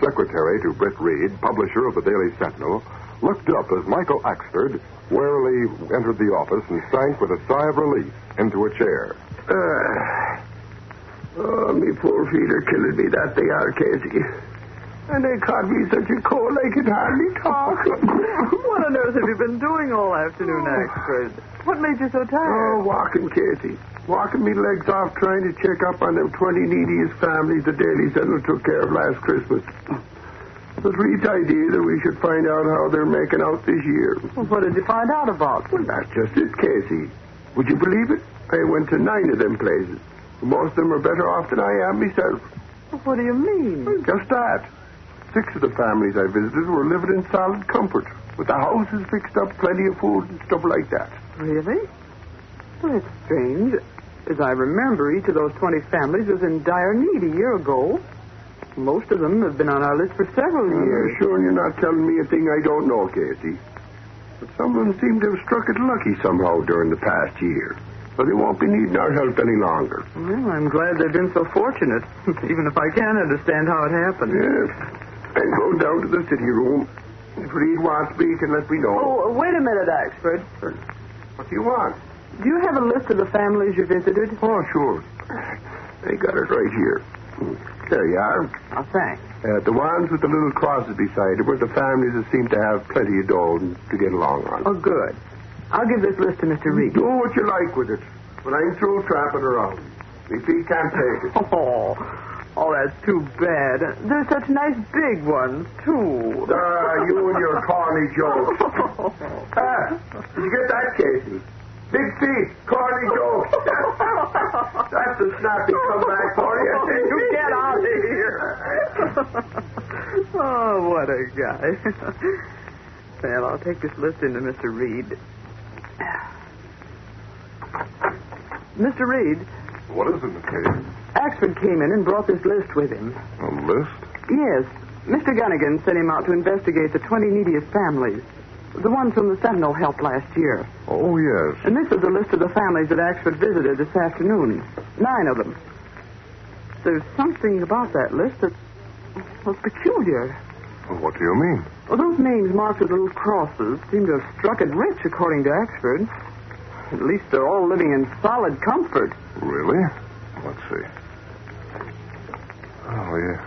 Secretary to Britt Reid, publisher of the Daily Sentinel, looked up as Michael Axford warily entered the office and sank with a sigh of relief into a chair. Me poor feet are killing me, that they are, Casey. And they caught me such a cold I can hardly talk. What on earth have you been doing all afternoon, Axford? What made you so tired? Walking, Casey. Walking me legs off trying to check up on them 20 neediest families the Daily Sentinel took care of last Christmas. It was Reed's idea that we should find out how they're making out this year. Well, what did you find out about? Well, that's just it, Casey. Would you believe it? I went to 9 of them places. Most of them are better off than I am myself. Well, what do you mean? Well, just that. 6 of the families I visited were living in solid comfort, with the houses fixed up, plenty of food and stuff like that. Really? Well, that's strange. As I remember, each of those 20 families was in dire need a year ago. Most of them have been on our list for several years. Sure you're not telling me a thing I don't know, Casey. But some of them seem to have struck it lucky somehow during the past year. So they won't be needing our help any longer. Well, I'm glad they've been so fortunate, even if I can't understand how it happened. Yes. And go down to the city room. If Reed wants me, he can let me know. Oh, wait a minute, Axford. What do you want? Do you have a list of the families you visited? Oh, sure. They got it right here. There you are. Oh, thanks. The ones with the little crosses beside it were the families that seem to have plenty of dough to get along on. Oh, good. I'll give this list to Mr. Reed. Do what you like with it. When I'm through trapping around. My feet can't take it. Oh, that's too bad. They're such nice big ones, too. You and your corny jokes. Did you get that, Casey? Big feet, corny jokes. That's a snappy comeback for you. You get out of here. Oh, what a guy. Well, I'll take this list into Mr. Reed. Mr. Reed. What is it, Miss Kato? Axford came in and brought this list with him. A list? Yes. Mr. Gunnigan sent him out to investigate the 20 neediest families. The ones from the Sentinel helped last year. Oh, yes. And this is a list of the families that Axford visited this afternoon. 9 of them. There's something about that list that was peculiar. Well, what do you mean? Well, those names marked with little crosses seem to have struck it rich, according to Axford. At least they're all living in solid comfort. Really? Let's see. Oh, yeah.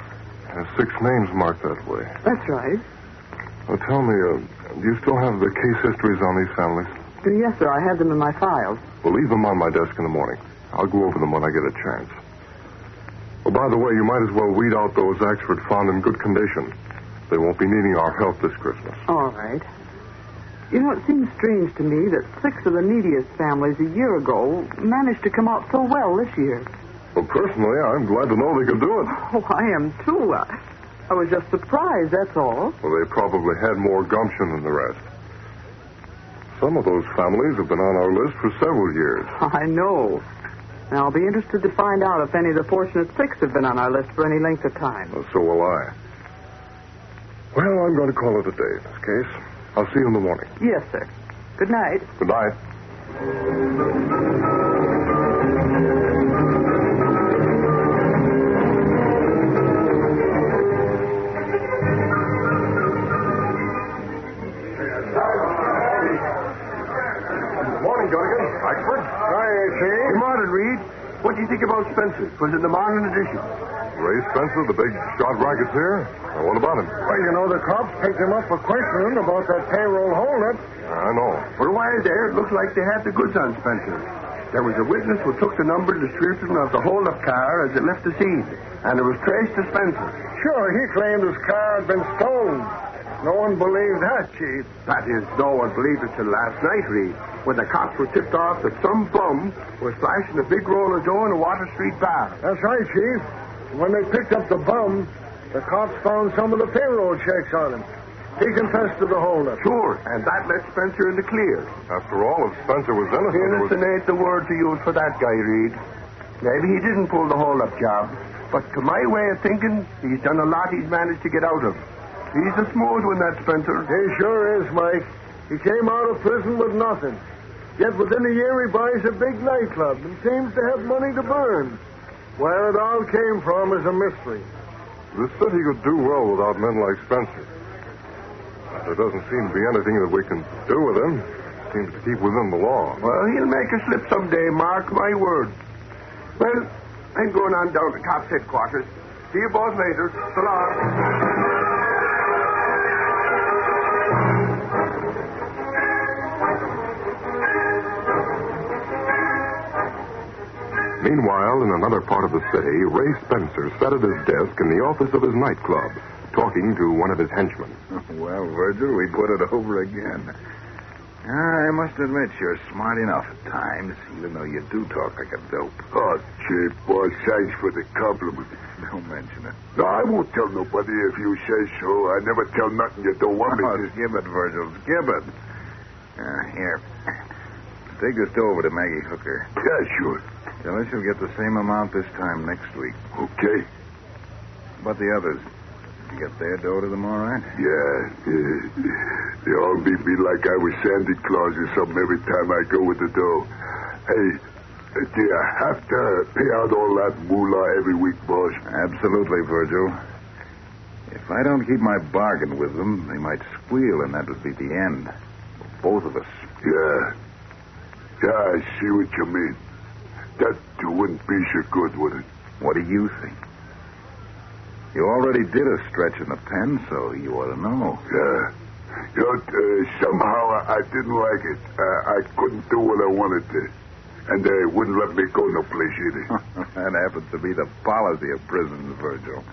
There's 6 names marked that way. That's right. Well, tell me, do you still have the case histories on these families? Yes, sir. I have them in my files. Well, leave them on my desk in the morning. I'll go over them when I get a chance. Oh, by the way, you might as well weed out those Axford found in good condition. They won't be needing our help this Christmas. All right. You know, it seems strange to me that 6 of the neediest families a year ago managed to come out so well this year. Well, personally, I'm glad to know they could do it. Oh, I am, too. I was just surprised, that's all. Well, they probably had more gumption than the rest. Some of those families have been on our list for several years. I know. Now, I'll be interested to find out if any of the fortunate 6 have been on our list for any length of time. Well, so will I. Well, I'm going to call it a day in this case. I'll see you in the morning. Yes, sir. Good night. Good night. Good morning, Gunnigan. Axford. Hi, Chief. Good morning, Reed. What do you think about Spencer? Was it the morning edition? Ray Spencer, the big shot racketeer? Well, what about him? Well, you know, the cops picked him up for questioning about that payroll holdup. I know. For a while there, it looked like they had the goods on Spencer. There was a witness who took the number and description of the holdup car as it left the scene, and it was traced to Spencer. Sure, he claimed his car had been stolen. No one believed that, Chief. That is, no one believed it till last night, Reed, when the cops were tipped off that some bum was flashing a big roll of dough in a Water Street bar. That's right, Chief. When they picked up the bum, the cops found some of the payroll checks on him. He confessed to the holdup. Sure, and that let Spencer in the clear. After all, if Spencer was innocent... Innocent ain't the word to use for that guy, Reed. Maybe he didn't pull the hold-up job, but to my way of thinking, he's done a lot he's managed to get out of. He's a smooth one, that Spencer. He sure is, Mike. He came out of prison with nothing. Yet within a year he buys a big nightclub and seems to have money to burn. Where it all came from is a mystery. The city could do well without men like Spencer. There doesn't seem to be anything that we can do with him. Seems to keep within the law. Well, he'll make a slip someday, mark my word. Well, I'm going on down to cops' headquarters. See you both later. So long. Meanwhile, in another part of the city, Ray Spencer sat at his desk in the office of his nightclub, talking to one of his henchmen. Well, Virgil, we put it over again. I must admit you're smart enough at times, even though you do talk like a dope. Oh, Chief, boss, thanks for the compliment. Don't mention it. No, I won't tell nobody if you say so. I never tell nothing you don't want me to. Skip it, Virgil. Skip it. Here. Take this over to Maggie Hooker. Yeah, sure. Tell her she'll get the same amount this time next week. Okay. But the others, you get their dough to them all right? Yeah. They all beat me like I was Santa Claus or something every time I go with the dough. Hey, do you have to pay out all that moolah every week, boss? Absolutely, Virgil. If I don't keep my bargain with them, they might squeal, and that would be the end. Both of us. Yeah. Yeah, I see what you mean. That wouldn't be so good, would it? What do you think? You already did a stretch in the pen, so you ought to know. Yeah. You know, somehow I didn't like it. I couldn't do what I wanted to. And they wouldn't let me go no place either. That happens to be the policy of prisons, Virgil.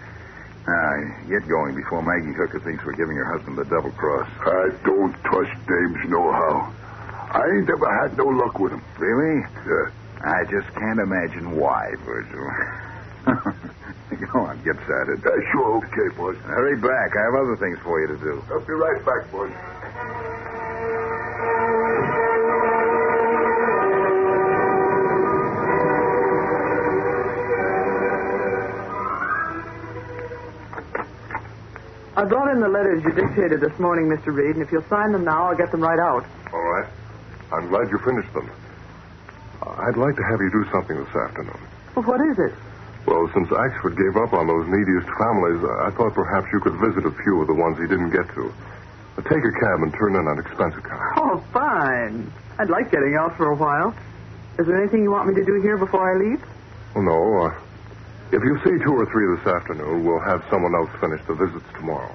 Get going before Maggie Hooker thinks we're giving her husband the double cross. I don't trust dames nohow. I ain't ever had no luck with them. Really? Yeah. I just can't imagine why, Virgil. Go on, get started. Sure, okay, boss. Hurry back. I have other things for you to do. I'll be right back, boss. I brought in the letters you dictated this morning, Mr. Reid, and if you'll sign them now, I'll get them right out. All right. I'm glad you finished them. I'd like to have you do something this afternoon. Well, what is it? Well, since Axford gave up on those neediest families, I thought perhaps you could visit a few of the ones he didn't get to. Take a cab and turn in an expense account. Oh, fine. I'd like getting out for a while. Is there anything you want me to do here before I leave? Well, no. If you see 2 or 3 this afternoon, we'll have someone else finish the visits tomorrow.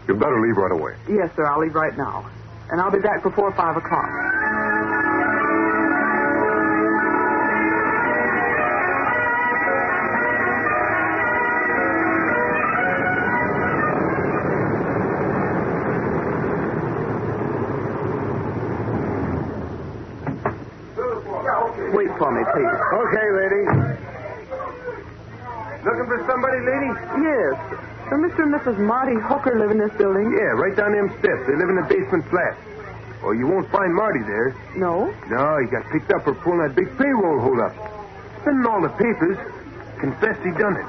You'd better leave right away. Yes, sir. I'll leave right now. And I'll be back before 5 o'clock. Wait for me, please. Okay, lady. Looking for somebody, lady? Yes. So Mr. and Mrs. Marty Hooker live in this building? Yeah, right down them steps. They live in the basement flat. Oh, you won't find Marty there. No. No, he got picked up for pulling that big payroll hold-up. Spending all the papers. Confessed he done it.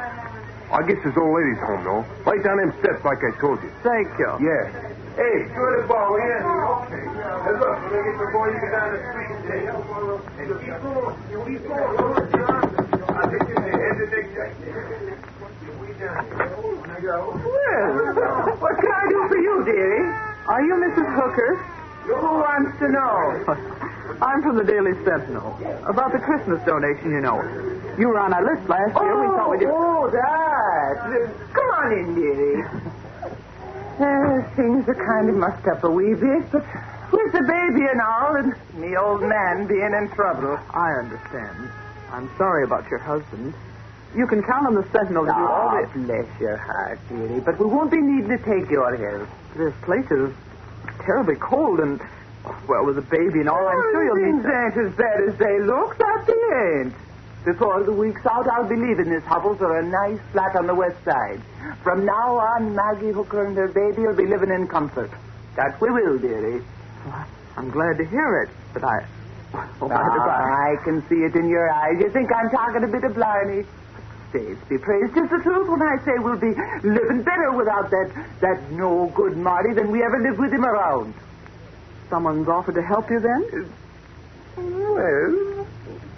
I guess this old lady's home, though. Right down them steps like I told you. Thank you. Yeah. Hey, do the ball, will you? Okay. Hey, look, when I get the ball, you get down the street and take it. Hey, keep going. Keep going. I'll take you there. Head the next guy. Well, what can I do for you, dearie? Are you Mrs. Hooker? Who wants to know? I'm from the Daily Sentinel. About the Christmas donation, you know. You were on our list last year. We thought we'd... Oh, that. Come on in, dearie. Things are kind of mucked up a wee bit, but with the baby and all, and me old man being in trouble. I understand. I'm sorry about your husband. You can count on the Sentinel to do all this. Bless your heart, dearie, but we won't be needing to take your help. This place is terribly cold and, well, with the baby and all, I'm sure you'll need... Things ain't as bad as they look, that they ain't. Before the week's out, I'll be leaving this hovel for a nice flat on the west side. From now on, Maggie Hooker and her baby will be living in comfort. That we will, dearie. Well, I'm glad to hear it, but I... Oh, I can see it in your eyes. You think I'm talking a bit of blarney. Saints be praised. It's the truth when I say we'll be living better without that no-good Marty than we ever lived with him around. Someone's offered to help you then? Well,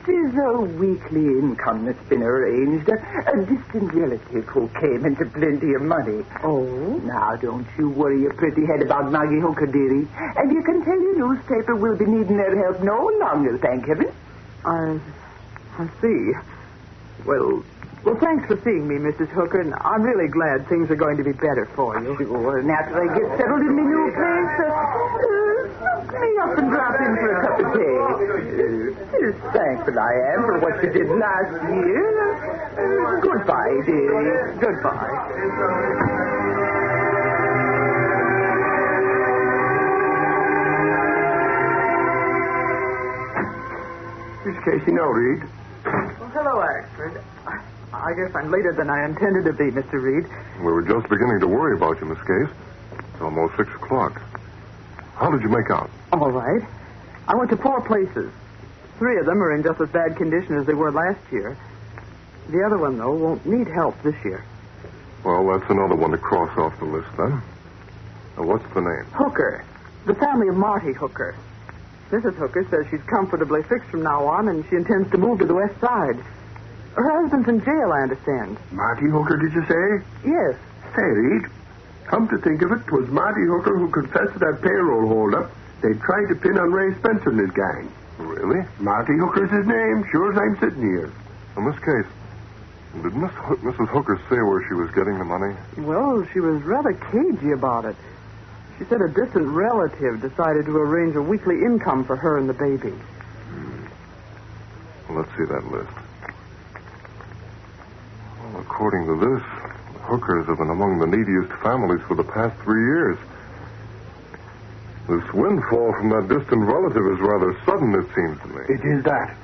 is a weekly income that's been arranged. A distant relative who came into plenty of money. Oh? Now, don't you worry your pretty head about Maggie Hooker, dearie. And you can tell your newspaper we'll be needing their help no longer, thank heaven. I see. Well, thanks for seeing me, Mrs. Hooker, and I'm really glad things are going to be better for you. Sure, and after I get settled in my new place, look me up and drop in for a cup of tea. Thankful I am for what you did last year. Goodbye, dearie. Goodbye. Miss Casey now, Reid. Well, hello, Axford. I guess I'm later than I intended to be, Mr. Reid. We were just beginning to worry about you, Miss Case. It's almost 6 o'clock. How did you make out? All right. I went to 4 places. 3 of them are in just as bad condition as they were last year. The other one, though, won't need help this year. Well, that's another one to cross off the list, then. Now, what's the name? Hooker. The family of Marty Hooker. Mrs. Hooker says she's comfortably fixed from now on, and she intends to move to the west side. Her husband's in jail, I understand. Marty Hooker, did you say? Yes. Say, Reid, come to think of it, 'twas Marty Hooker who confessed to that payroll holdup they tried to pin on Ray Spencer and his gang. Really? Marty Hooker's his name, sure as I'm sitting here. Now, Miss Case, did Mrs. Hooker say where she was getting the money? Well, she was rather cagey about it. She said a distant relative decided to arrange a weekly income for her and the baby. Well, let's see that list. Well, according to this, the Hookers have been among the neediest families for the past 3 years. This windfall from that distant relative is rather sudden, it seems to me. It is that.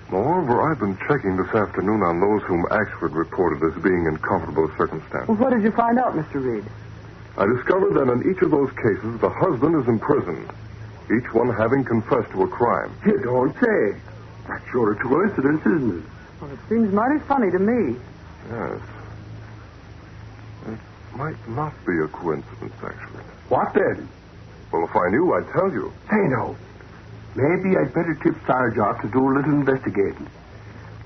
Moreover, I've been checking this afternoon on those whom Axford reported as being in comfortable circumstances. Well, what did you find out, Mr. Reid? I discovered that in each of those cases, the husband is imprisoned, each one having confessed to a crime. You don't say. That's sure a coincidence, isn't it? Well, it seems mighty funny to me. Yes. It might not be a coincidence, actually. What then? Well, if I knew, I'd tell you. Say no. Maybe I'd better tip Sarge off to do a little investigating.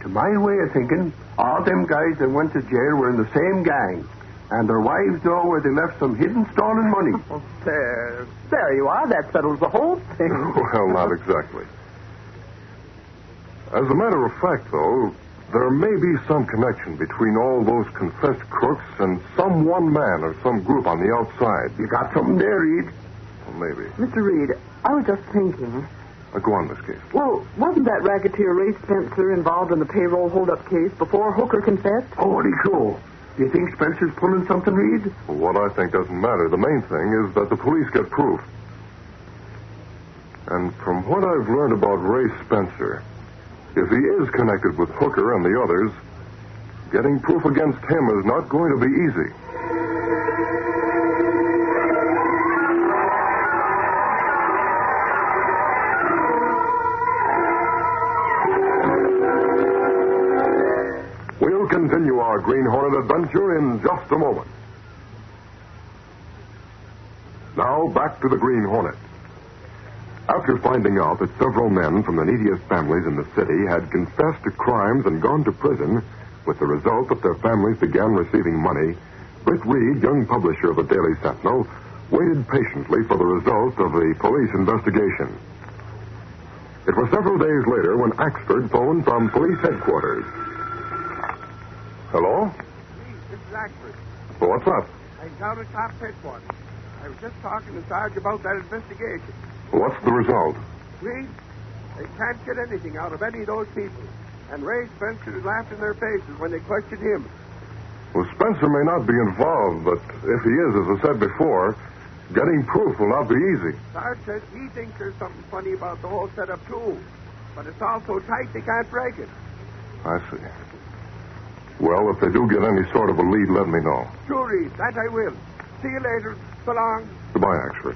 To my way of thinking, all them guys that went to jail were in the same gang. And their wives know where they left some hidden stolen money. Oh, there you are. That settles the whole thing. Well, not exactly. As a matter of fact, though, there may be some connection between all those confessed crooks and some one man or some group on the outside. You got something there, Reid? Well, maybe. Mr. Reid, I was just thinking. Go on, Miss Case. Well, wasn't that racketeer Ray Spencer involved in the payroll holdup case before Hooker confessed? Holy crow. Do you think Spencer's pulling something, Reid? Well, what I think doesn't matter. The main thing is that the police get proof. And from what I've learned about Ray Spencer, if he is connected with Hooker and the others, getting proof against him is not going to be easy. We'll continue our Green Hornet adventure in just a moment. Now, back to the Green Hornet. After finding out that several men from the neediest families in the city had confessed to crimes and gone to prison, with the result that their families began receiving money, Britt Reid, young publisher of the Daily Sentinel, waited patiently for the result of the police investigation. It was several days later when Axford phoned from police headquarters. Hello? This is Axford. Well, what's up? I'm down at Top's headquarters. I was just talking to Sarge about that investigation. What's the result? Reid, they can't get anything out of any of those people. And Ray Spencer laughed in their faces when they questioned him. Well, Spencer may not be involved, but if he is, as I said before, getting proof will not be easy. Sarge says he thinks there's something funny about the whole setup, too. But it's all so tight they can't break it. I see. Well, if they do get any sort of a lead, let me know. Sure, Reid, that I will. See you later. So long. Goodbye, Axford.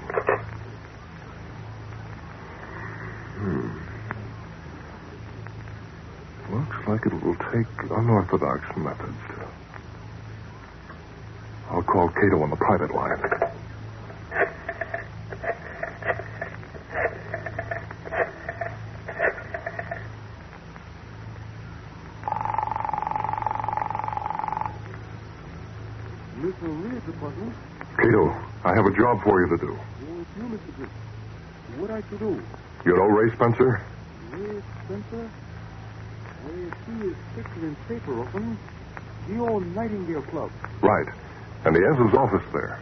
Looks like it will take unorthodox methods. I'll call Kato on the private line. Reid department. Kato, I have a job for you to do. Oh, it's you, Mr. Britt. What I to do? You know Ray Spencer? Ray Spencer? I see his picture in paper often. The old Nightingale Club. Right. And he has his office there.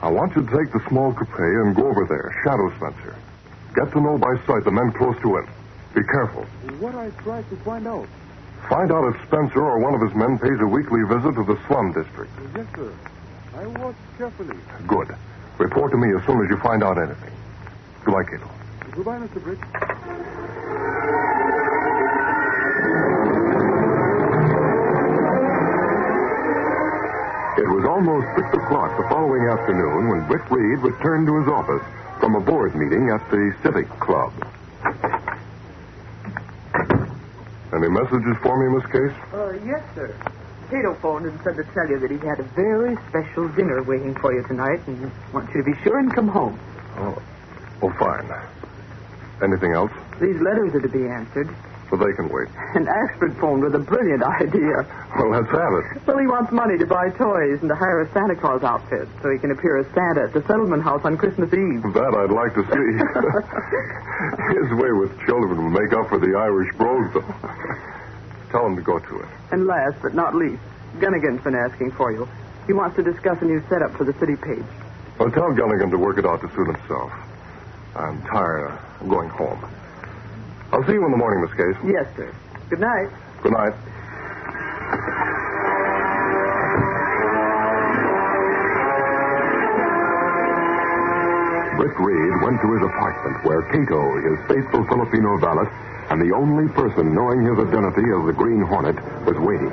I want you to take the small coupe and go over there, shadow Spencer. Get to know by sight the men close to him. Be careful. What I tried to find out. Find out if Spencer or one of his men pays a weekly visit to the slum district. Yes, sir. I watch carefully. Good. Report to me as soon as you find out anything. Goodbye, Kato. Goodbye, Mr. Britt. It was almost 6 o'clock the following afternoon when Britt Reid returned to his office from a board meeting at the Civic Club. Any messages for me, Miss Case? Yes, sir. Kato phoned and said to tell you that he had a very special dinner waiting for you tonight and wants you to be sure and come home. Oh, fine. Anything else? These letters are to be answered. Well, they can wait. And Ashford phoned with a brilliant idea. Well, let's have it. Well, he wants money to buy toys and to hire a Santa Claus outfit so he can appear as Santa at the settlement house on Christmas Eve. That I'd like to see. His way with children will make up for the Irish brogues, though. Tell him to go to it. And last but not least, Gunnigan's been asking for you. He wants to discuss a new setup for the city page. Well, tell Gunnigan to work it out to suit himself. I'm tired. I'm going home. I'll see you in the morning, Miss Case. Yes, sir. Good night. Good night. Britt Reid went to his apartment where Kato, his faithful Filipino valet, and the only person knowing his identity as the Green Hornet, was waiting.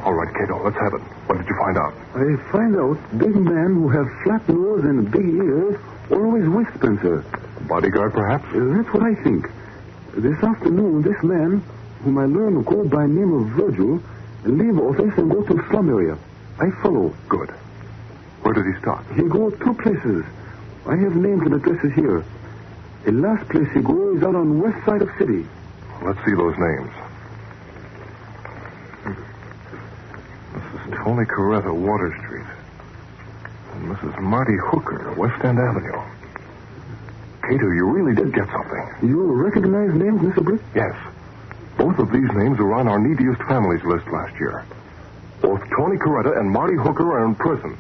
All right, Kato, let's have it. What did you find out? I find out big man who have flat nose and big ears always with Spencer. Bodyguard, perhaps? That's what I think. This afternoon, this man, whom I learn to go by name of Virgil, leave office and go to slum area. I follow. Good. Where did he stop? He go 2 places. I have names and addresses here. The last place he go is out on west side of city. Let's see those names. Mrs. Tony Coretta, Water Street. And Mrs. Marty Hooker, West End Avenue. Kato, you really did get something. You recognize names, Mr. Britt? Yes. Both of these names were on our neediest families list last year. Both Tony Coretta and Marty Hooker are in prison.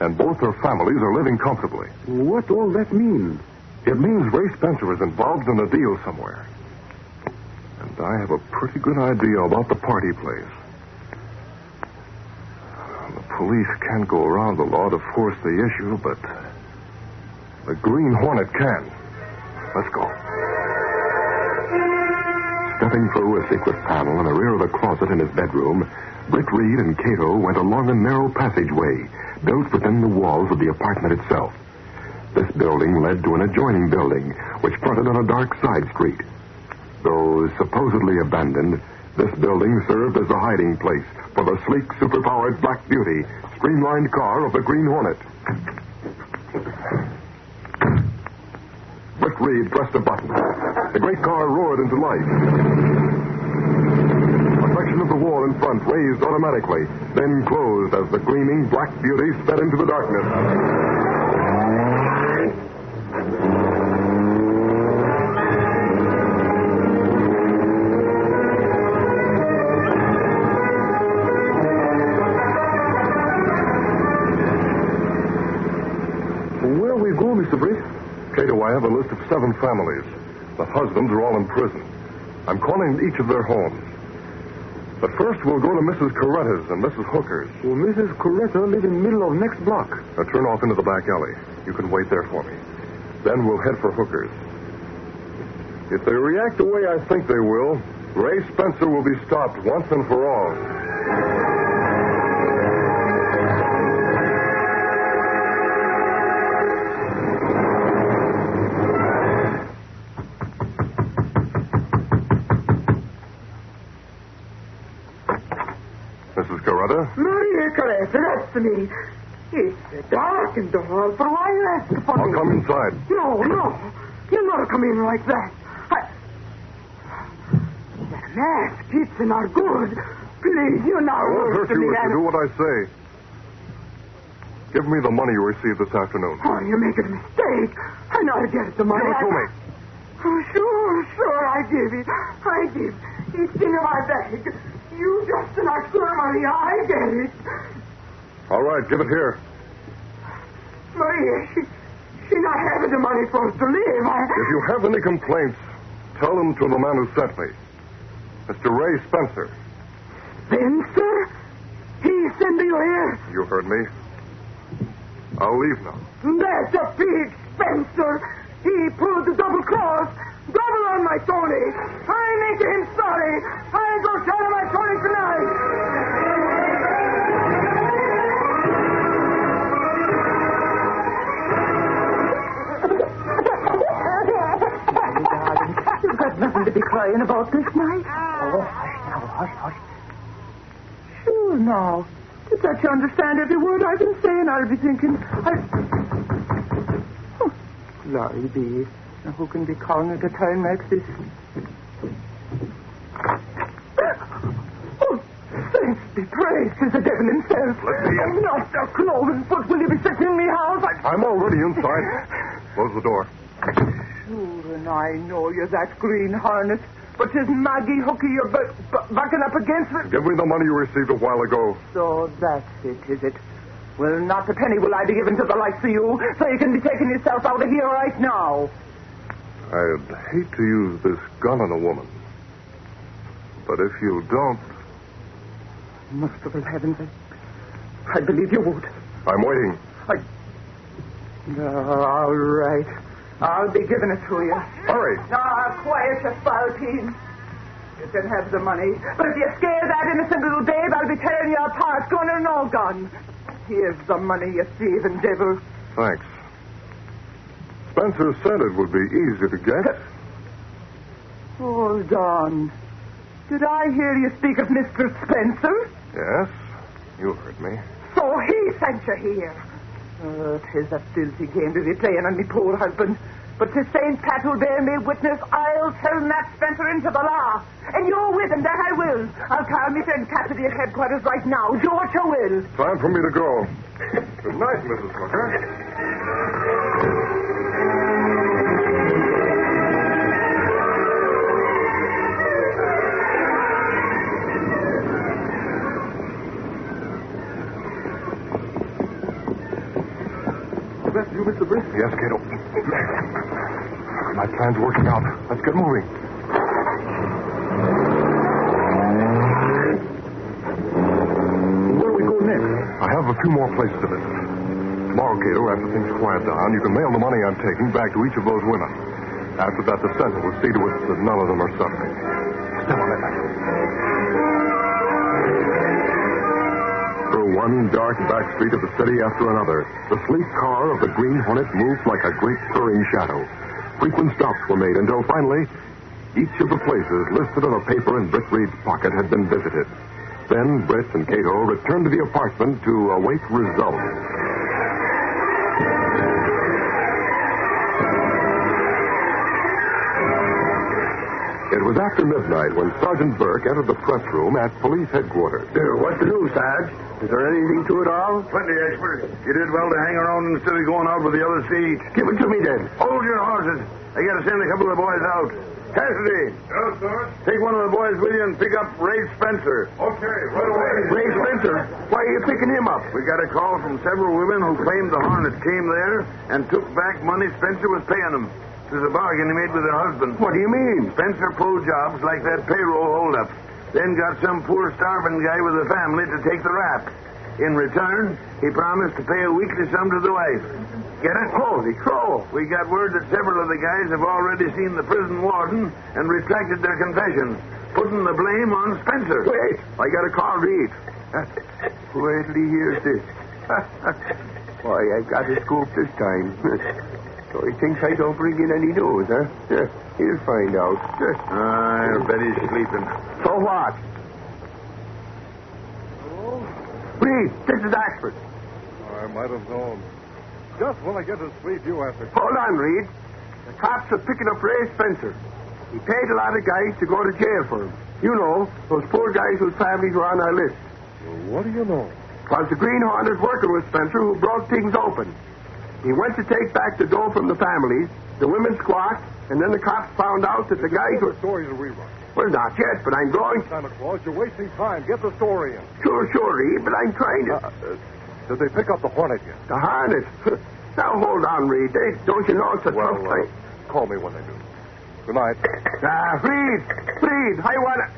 And both their families are living comfortably. What all that mean? It means Ray Spencer is involved in a deal somewhere. And I have a pretty good idea about the party place. The police can't go around the law to force the issue, but the Green Hornet can. Let's go. Stepping through a secret panel in the rear of the closet in his bedroom, Britt Reid and Kato went along a narrow passageway built within the walls of the apartment itself. This building led to an adjoining building, which fronted on a dark side street. Though supposedly abandoned, this building served as a hiding place for the sleek, superpowered Black Beauty, streamlined car of the Green Hornet. Britt Reid pressed a button. The great car roared into life. A section of the wall in front raised automatically, then closed as the gleaming Black Beauty sped into the darkness. Where we go, Mr. Britt? Kato, I have a list of 7 families. The husbands are all in prison. I'm calling each of their homes. But first, we'll go to Mrs. Coretta's and Mrs. Hooker's. Well, Mrs. Coretta live in middle of next block. Now turn off into the back alley. You can wait there for me. Then we'll head for Hooker's. If they react the way I think they will, Ray Spencer will be stopped once and for all. Mrs. Coretta? Maria Coretta, that's me. It's dark in the hall, but why you ask for me? I'll come inside. No. You'll not come in like that. That mask, it's not good. Please, you're not I won't worse hurt to you me if you than... do what I say. Give me the money you received this afternoon. Oh, you're making a mistake. I know how to get the money. Give it to me. Oh, sure, I give it. I give each thing in my bag. You just and I swear money, I get it. All right, give it here. Maria, she's not having the money for us to live. If you have any complaints, tell them to the man who sent me. Mr. Ray Spencer. Spencer? He's sending you here? You heard me. I'll leave now. That's a big Spencer. He pulled the double cross. Double on my Tony. I make him sorry. I go shadow my Tony tonight. Darling, you've got nothing to be crying about this night. Oh, hush now, hush. Sure now. Just that you understand every word I've been saying, I'll be thinking. Oh, glory be. Now, who can be calling at a time like this? Oh, thanks be praised to the devil himself. Let me in. Oh, not the cloven foot. Will you be sitting in me house? I'm already inside. Close the door. Sure, and I know you're that Green Hornet. But 'tis Maggie Hooker you're backing up against it. Give me the money you received a while ago. So that's it, is it? Well, not a penny will I be given to the likes of you, so you can be taking yourself out of here right now. I'd hate to use this gun on a woman. But if you don't... Merciful heavens, I believe you would. I'm waiting. All right. I'll be giving it to you. Hurry. Now, quiet your spalpeen. You can have the money. But if you scare that innocent little babe, I'll be tearing you apart, gun or no gun. Here's the money, you thieving devil. Thanks. Spencer said it would be easy to get. Hold on. Did I hear you speak of Mr. Spencer? Yes, you heard me. So he sent you here. Oh, 'tis a filthy game to be playing on me poor husband. But to St. Pat will bear me witness, I'll turn that Spencer into the law. And you're with him, that I will. I'll call me friend Cassidy at headquarters right now. Do what you will. Time for me to go. Good night, Mrs. Hooker. You, Mr. Britt? Yes, Kato. My plan's working out. Let's get moving. Where do we go next? I have a few more places to visit. Tomorrow, Kato, after things quiet down, you can mail the money I'm taking back to each of those women. After that, the Sentinel will see to it that none of them are suspect. Step on it. Through one dark back street of the city after another, the sleek car of the Green Hornet moved like a great purring shadow. Frequent stops were made until finally, each of the places listed on a paper in Britt Reid's pocket had been visited. Then Britt and Kato returned to the apartment to await results. It was after midnight when Sergeant Burke entered the press room at police headquarters. What's the news, Sarge? Is there anything to it all? Plenty, expert. You did well to hang around instead of going out with the other seat. Give it to me, then. Hold your horses. I got to send a couple of the boys out. Cassidy, Yes, sir. take one of the boys with you and pick up Ray Spencer. Okay, right away. Ray Spencer? Why are you picking him up? We got a call from several women who claimed the Hornet came there and took back money Spencer was paying them. It was a bargain he made with her husband. What do you mean? Spencer pulled jobs like that payroll holdup. Then got some poor starving guy with a family to take the rap. In return, he promised to pay a weekly sum to the wife. Get it? Holy crow. We got word that several of the guys have already seen the prison warden and retracted their confessions, putting the blame on Spencer. Wait, I got to call Reid. Wait till he hears this. Boy, I got a scoop this time. So he thinks I don't bring in any news, huh? He'll find out. I bet he's sleeping. So what? Reid, this is Ashford. I might have known. Just when I get to sleep, you answer. Hold on, Reid. The cops are picking up Ray Spencer. He paid a lot of guys to go to jail for him. You know, those poor guys whose families were on our list. Well, what do you know? 'Twas the Green Hornet working with Spencer who broke things open. He went to take back the dough from the families. The women squawked, and then the cops found out that the guys were... story to rerun. Well, not yet, but I'm going... Santa Claus, you're wasting time. Get the story in. Sure, Reed, but I'm trying to... Did they pick up the Hornet yet? The Hornet? Now, hold on, Reed. Don't you know it's a tough thing? Call me when they do. Good night. Reed, I want to...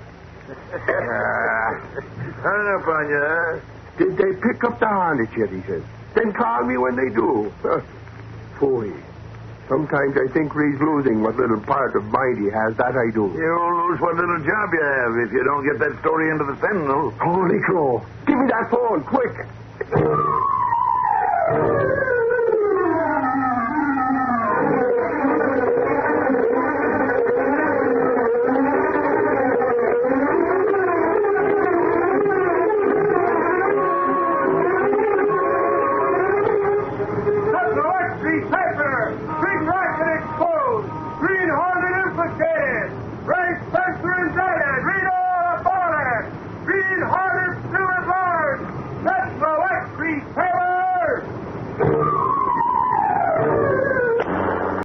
Hung up on you, huh? Did they pick up the Hornet yet, he says. Then call me when they do. Phooey. Sometimes I think Reed's losing what little part of mind he has. That I do. You'll lose what little job you have if you don't get that story into the Sentinel. Holy crow. Give me that phone, quick.